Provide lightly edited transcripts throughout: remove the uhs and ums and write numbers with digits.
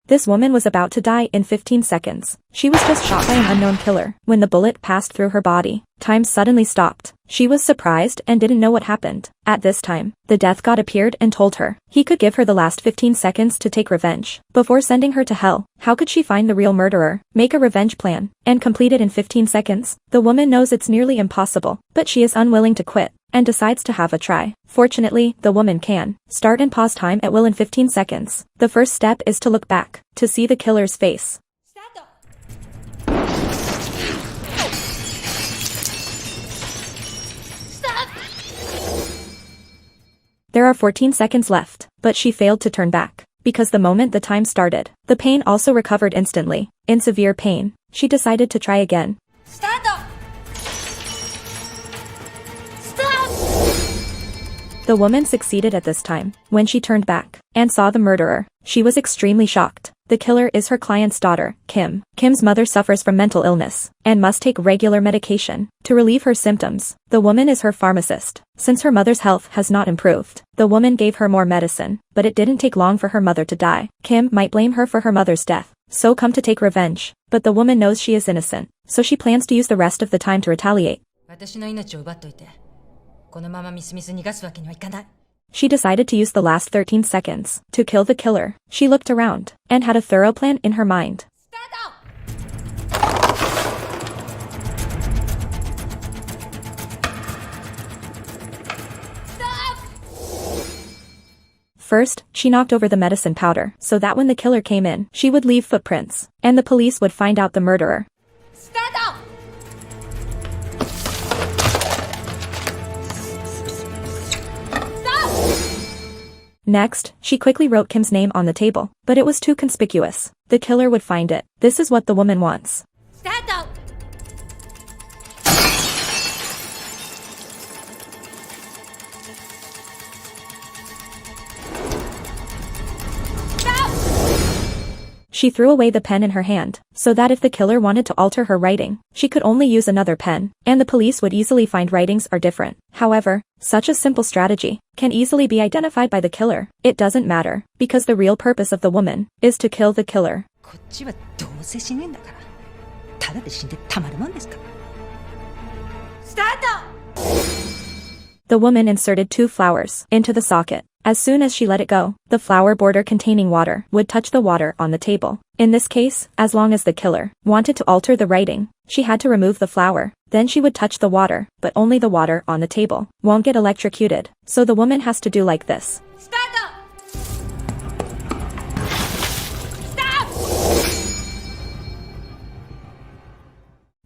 This woman was about to die in 15 seconds. She was just shot by an unknown killer. When the bullet passed through her body, time suddenly stopped. She was surprised and didn't know what happened. At this time, the death god appeared and told her he could give her the last 15 seconds to take revenge before sending her to hell. How could she find the real murderer, make a revenge plan, and complete it in 15 seconds? The woman knows it's nearly impossible, but she is unwilling to quit and decides to have a try. Fortunately, the woman can start and pause time at will in 15 seconds. The first step is to look back to see the killer's face. There are 14 seconds left, but she failed to turn back, because the moment the time started, the pain also recovered instantly. In severe pain, she decided to try again. The woman succeeded at this time. When she turned back and saw the murderer, she was extremely shocked. The killer is her client's daughter, Kim. Kim's mother suffers from mental illness and must take regular medication to relieve her symptoms. The woman is her pharmacist. Since her mother's health has not improved, the woman gave her more medicine, but it didn't take long for her mother to die. Kim might blame her for her mother's death, so come to take revenge. But the woman knows she is innocent, so she plans to use the rest of the time to retaliate. She decided to use the last 13 seconds to kill the killer. She looked around and had a thorough plan in her mind. First, she knocked over the medicine powder so that when the killer came in, she would leave footprints, and the police would find out the murderer. Next, she quickly wrote Kim's name on the table, but it was too conspicuous. The killer would find it. This is what the woman wants. She threw away the pen in her hand, so that if the killer wanted to alter her writing, she could only use another pen, and the police would easily find writings are different. However, such a simple strategy can easily be identified by the killer. It doesn't matter, because the real purpose of the woman is to kill the killer. The woman inserted 2 flowers into the socket. As soon as she let it go, the flower border containing water would touch the water on the table. In this case, as long as the killer wanted to alter the writing, she had to remove the flower. Then she would touch the water, but only the water on the table won't get electrocuted. So the woman has to do like this.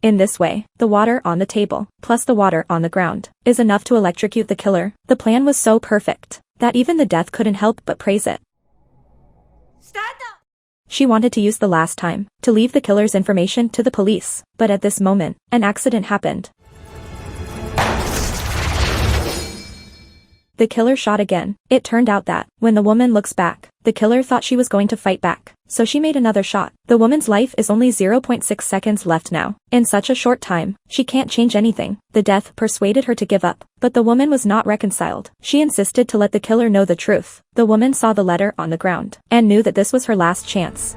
In this way, the water on the table, plus the water on the ground, is enough to electrocute the killer. The plan was so perfect that even the death couldn't help but praise it. She wanted to use the last time to leave the killer's information to the police, but at this moment, an accident happened. The killer shot again. It turned out that, when the woman looks back, the killer thought she was going to fight back, so she made another shot. The woman's life is only 0.6 seconds left now. In such a short time, she can't change anything. The death persuaded her to give up, but the woman was not reconciled. She insisted to let the killer know the truth. The woman saw the letter on the ground, and knew that this was her last chance.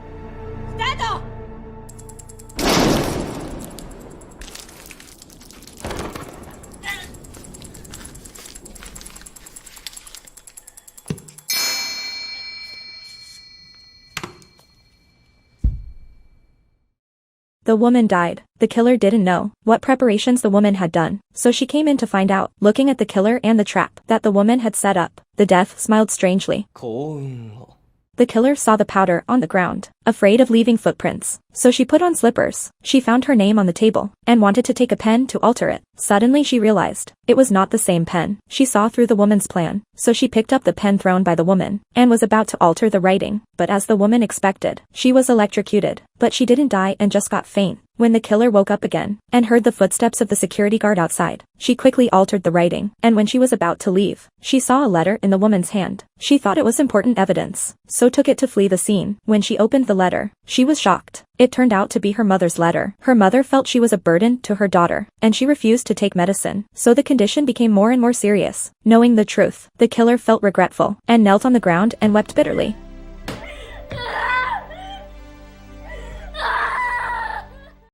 The woman died. The killer didn't know what preparations the woman had done, so she came in to find out. Looking at the killer and the trap that the woman had set up, the death smiled strangely. The killer saw the powder on the ground, afraid of leaving footprints, so she put on slippers. She found her name on the table, and wanted to take a pen to alter it. Suddenly she realized it was not the same pen. She saw through the woman's plan, so she picked up the pen thrown by the woman, and was about to alter the writing. But as the woman expected, she was electrocuted. But she didn't die and just got faint. When the killer woke up again, and heard the footsteps of the security guard outside, she quickly altered the writing, and when she was about to leave, she saw a letter in the woman's hand. She thought it was important evidence, so took it to flee the scene. When she opened the letter, she was shocked. It turned out to be her mother's letter. Her mother felt she was a burden to her daughter, and she refused to take medicine, so the condition became more and more serious. Knowing the truth, the killer felt regretful, and knelt on the ground and wept bitterly.